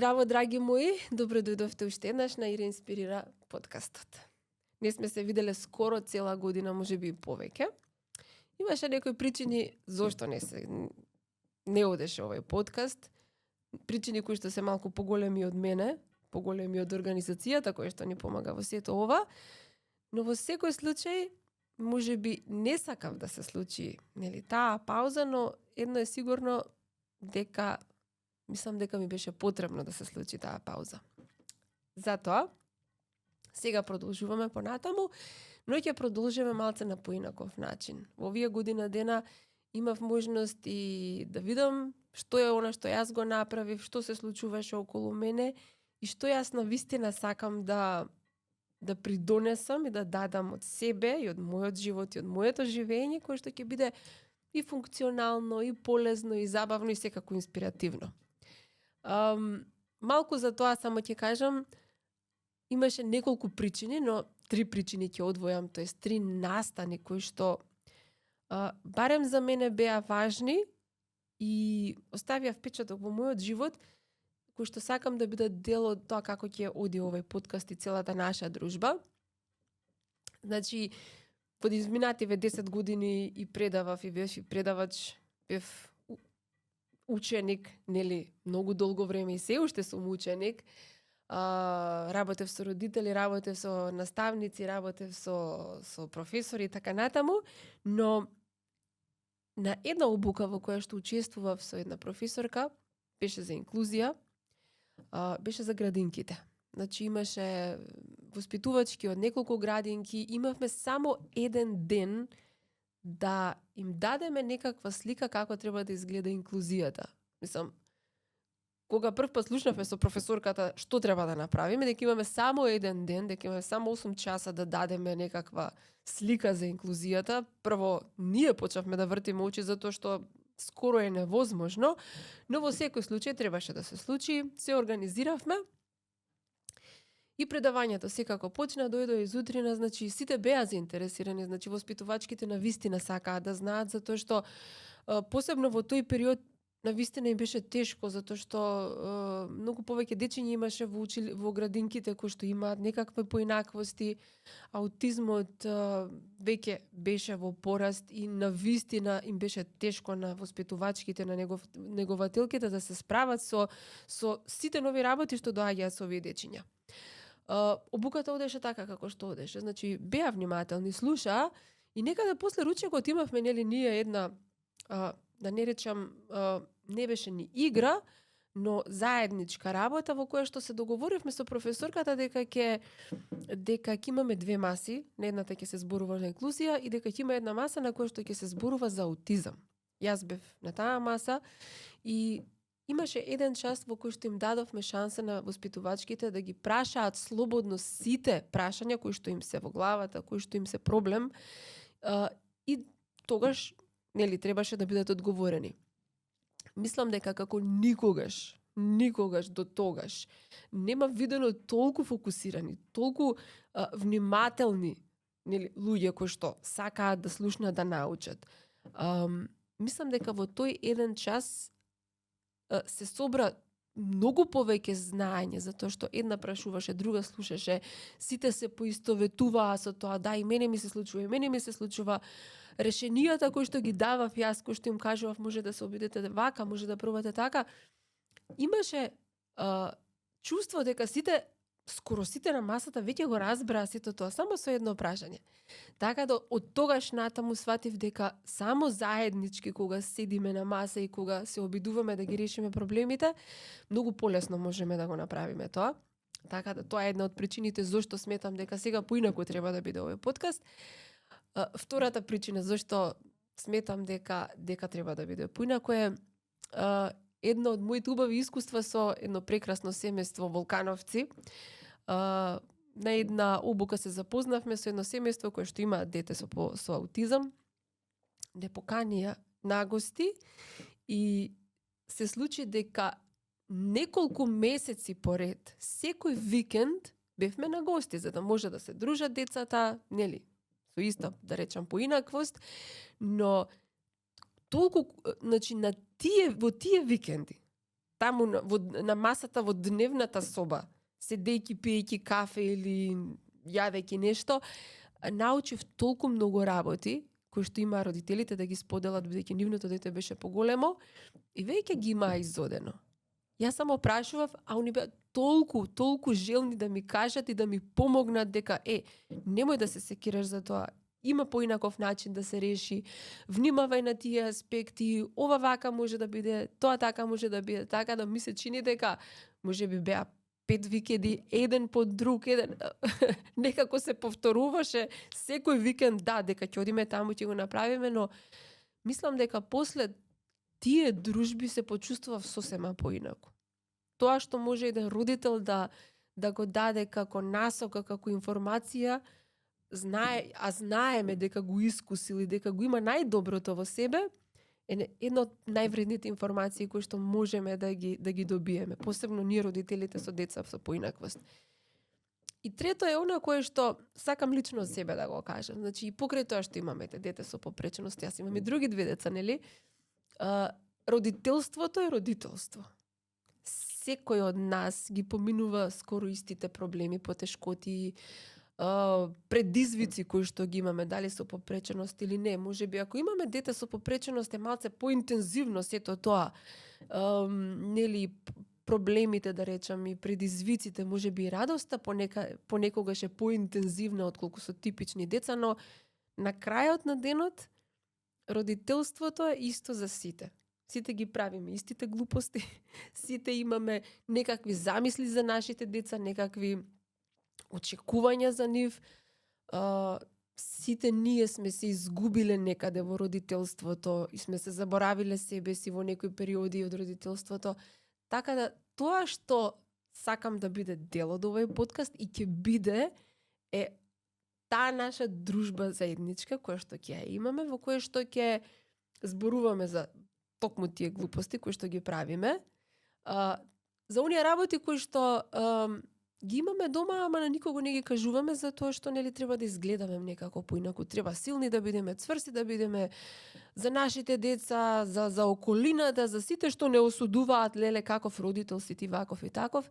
Здраво, драги мои, добро дојдовте уште еднаш на Ире Инспирира подкастот. Не сме се виделе скоро цела година, можеби и повеќе. Имаше некои причини зошто не одеше овој подкаст. Причини кои што се малку поголеми од мене, поголеми од организацијата која што ни помага во сето ова, но во секој случај можеби не сакав да се случи, нели, таа пауза, но едно е сигурно дека мислам дека ми беше потребно да се случи таа пауза. Затоа, сега продолжуваме понатаму, но ќе продолжиме малце на поинаков начин. Во овие година дена имав можност и да видам што е она што јас го направив, што се случуваше околу мене и што јас навистина сакам да придонесам и да дадам од себе и од мојот живот и од моето живење, кое што ќе биде и функционално, и полезно, и забавно, и секако инспиративно. Малку за тоа само ќе кажам, имаше неколку причини, но 3 причини ќе одвојам, тоест 3 настани кои што барем за мене беа важни и оставија впечаток во мојот живот, кои што сакам да бидат дел од тоа како ќе оди овој подкаст и целата наша дружба. Значи, во изминативе 10 години и предавав и бев и предавач, бев ученик, нели, многу долго време и се уште сум ученик. Работев со родители, работев со наставници, работев со професори и така натаму, но на една обука во која што учествував со една професорка, беше за инклузија, беше за градинките. Значи имаше воспитувачки од неколку градинки, имавме само еден ден да им дадеме некаква слика како треба да изгледа инклузијата. Мислам, кога прв пат слушнавме со професорката што треба да направиме, дека имаме само еден ден, дека имаме само 8 часа да дадеме некаква слика за инклузијата, прво ние почнавме да вртиме очи затоа што скоро е невозможно, но во секој случај требаше да се случи, се организиравме. И предавањето секако почна, дојдоа изутрина, значи сите беа заинтересирани, значи воспитувачките навистина сакаат да знаат, затоа што посебно во тој период навистина им беше тешко, затоа што многу повеќе дечиња имаше во градинките кои што имаат некакви поинаквости, аутизмот веќе беше во пораст и навистина им беше тешко на воспитувачките, на негователките да се справат со сите нови работи што доаѓаат со овие дечиња. Обуката одеше така како што одеше, значи беа внимателни, слушаа и некаде после ручекот имавме, нели, ние една, да не речам, не беше ни игра, но заедничка работа во која што се договоривме со професорката дека ќе имаме 2 маси, на едната ќе се зборува за инклузија и дека ќе има една маса на која што ќе се зборува за аутизам. Јас бев на таа маса и имаше еден час во кој што им дадовме шанса на воспитувачките да ги прашаат слободно сите прашања кои што им се во главата, кои што им се проблем, и тогаш, нели, требаше да бидат одговорени. Мислам дека како никогаш до тогаш нема видено толку фокусирани, толку внимателни, нели, луѓе кои што сакаат да слушнат, да научат. Мислам дека во тој еден час се собра многу повеќе знаење, затоа што една прашуваше, друга слушаше, сите се поистоветуваа со тоа, да, и мене ми се случува, решенијата кои што ги давав јас, кои што им кажував, може да се обидете вака, може да пробате така, имаше чувство дека скоро сите на масата веќе го разбраа сето тоа, само со едно прашање. Така да од тогаш натаму сватив дека само заеднички кога седиме на маса и кога се обидуваме да ги решиме проблемите, многу полесно можеме да го направиме тоа. Така да тоа е една од причините зошто сметам дека сега поинаку треба да биде овој подкаст. Втората причина зашто сметам дека треба да биде поинаку е едно од моите убави искуства со едно прекрасно семејство Волкановци. На една обука се запознавме со едно семејство кое што има дете со аутизам. Не поканија на гости и се случи дека неколку месеци поред, секој викенд бевме на гости за да може да се дружат децата, нели, со иста, да речам, поинаквост, но толку, значи, во тие викенди, таму на масата во дневната соба, седејќи, пиејќи кафе или јадејќи нешто, научив толку многу работи кои што има родителите да ги споделат, бидејќи нивното дете беше поголемо и веќе ги имаа изодено. Јас само прашував, а они беа толку желни да ми кажат и да ми помогнат дека немој да се секираш за тоа. Има поинаков начин да се реши. Внимавај на тие аспекти. Ова вака може да биде, тоа така може да биде, така да ми се чини дека можеби беа 5 викенди еден по друг, некако се повторуваше секој викенд, дека ќе одиме таму, ќе го направиме, но мислам дека после тие дружби се почувствував сосема поинаку. Тоа што може еден родител да го даде како насока, како информација, знаеме дека го искусил и дека го има најдоброто во себе, е една од највредните информации кои што можеме да ги добиеме, посебно ние родителите со деца со поинаквост. И трето е она кое што сакам лично од себе да го кажам. Значи, и покрај тоа што имаме дете со попреченост, јас имам и други две деца, нели? Родителството е родителство. Секој од нас ги поминува скоро истите проблеми, потешкоти, предизвици кои што ги имаме, дали со попреченост или не. Можеби ако имаме дете со попреченост е малце поинтензивно сето тоа. Нели проблемите, да речам, и предизвиците, можеби и радоста понекогаш е поинтензивна отколку со типични деца, но на крајот на денот родителството е исто за сите. Сите ги правиме истите глупости, сите имаме некакви замисли за нашите деца, некакви очекувања за нив. Сите ние сме се изгубиле некаде во родителството и сме се заборавиле себе си во некои периоди од родителството. Така да, тоа што сакам да биде дел од овој подкаст и ќе биде е таа наша дружба заедничка која што ќе ја имаме, во која што ќе зборуваме за токму тие глупости кои што ги правиме. За оние работи кои што ги имаме дома, ама на никого не ги кажуваме, затоа што нели треба да изгледаме некако поинаку. Треба силни да бидеме, цврсти да бидеме за нашите деца, за околината, за сите што не осудуваат, леле, каков родител си ти, ваков и таков.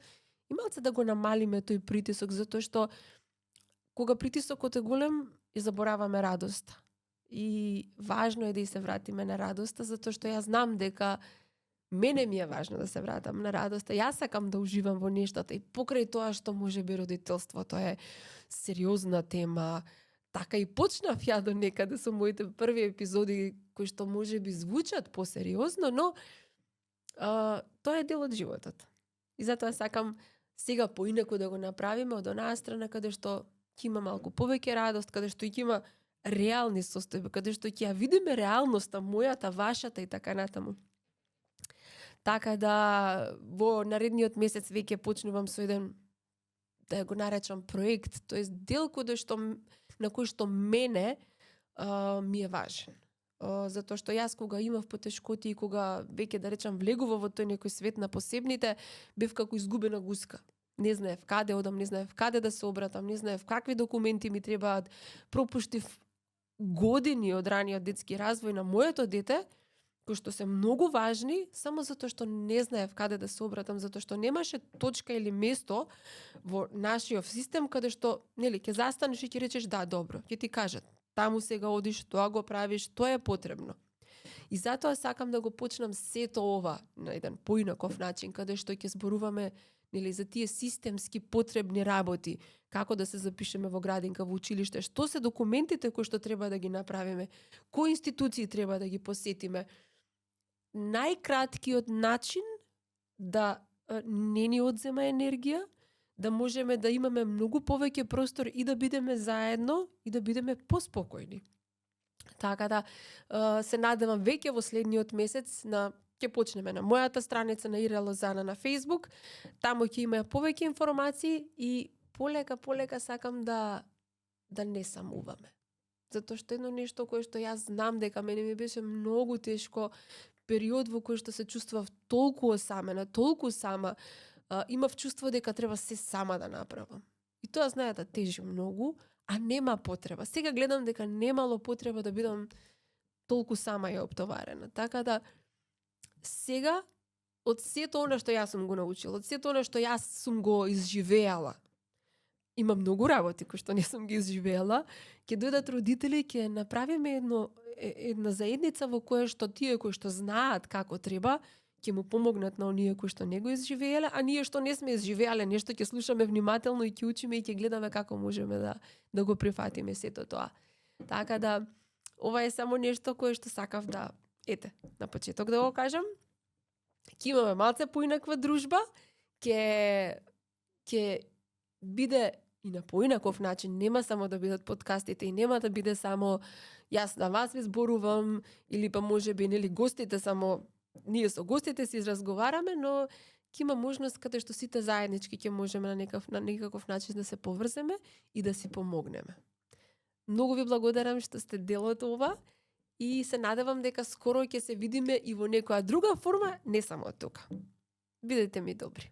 И малце да го намалиме тој притисок, затоа што кога притисокот е голем, и забораваме радоста. И важно е да и се вратиме на радоста, затоа што јас знам дека мене ми е важно да се вратам на радоста. Јас сакам да уживам во нештата и покрај тоа што можеби родителството е сериозна тема, така и почнав ја до некаде со моите први епизоди кои што можеби звучат посериозно, но тоа е дел од животот. И затоа сакам сега поинаку да го направиме од онаа страна каде што ќе има малку повеќе радост, каде што ќе има реални состојби, каде што ќе ја видиме реалноста, мојата, вашата и така натаму. Така да во наредниот месец веќе почнувам со еден, да го наречам проект, тоест дел на кој што мене ми е важен. Затоа што јас кога имав потешкоти и кога веќе да речам влегува во тој некој свет на посебните, бев како изгубена гуска. Не знаев каде одам, не знаев каде да се обратам, не знаев какви документи ми требаат. Пропуштив години од раниот детски развој на моето дете, кои што се многу важни, само затоа што не знаев каде да се обратам, затоа што немаше точка или место во нашиот систем каде што, нели, ќе застанеш и ќе речеш да, добро, ќе ти кажат, таму сега одиш, тоа го правиш, тоа е потребно. И затоа сакам да го почнам сето ова на еден поинаков начин, каде што ќе зборуваме, нели, за тие системски потребни работи, како да се запишеме во градинка, во училиште, што се документите кои што треба да ги направиме, кои институции треба да ги посетиме. Најкраткиот начин да не ни одзема енергија, да можеме да имаме многу повеќе простор и да бидеме заедно и да бидеме поспокојни. Така да се надевам веќе во следниот месец ќе почнеме на мојата страница на Ира Лозана на Facebook, таму ќе има повеќе информации и полека сакам да не самуваме. Затоа што едно нешто кое што јас знам дека мене ми беше многу тешко, период во кој што се чувствував толку осамена, толку сама, имав чувство дека треба се сама да направам. И тоа знае да тежи многу, а нема потреба. Сега гледам дека немало потреба да бидам толку сама и оптоварена. Така да сега од сето она што јас сум го научила, од сето она што јас сум го изживеала, има многу работи кои што не сум ги изживеала, ќе дојдат родители, ќе направиме една заедница во која што тие кои што знаат како треба, ќе му помогнат на оние кои што не го изживееле, а ние што не сме изживеале нешто ќе слушаме внимателно и ќе учиме и ќе гледаме како можеме да го прифатиме сето тоа. Така да ова е само нешто кое што сакав да на почеток да го кажам. Ќе имаме малце поинаква дружба, ќе биде и на поинаков начин, нема само да бидат подкастите и нема да биде само јас на вас ви зборувам или па можеби нели гостите само ние со гостите си разговараме, но ќе има можност каде што сите заеднички ќе можеме на некаков начин да се поврземе и да си помогнеме. Многу ви благодарам што сте дел од ова и се надевам дека скоро ќе се видиме и во некоја друга форма, не само тука. Бидете ми добри.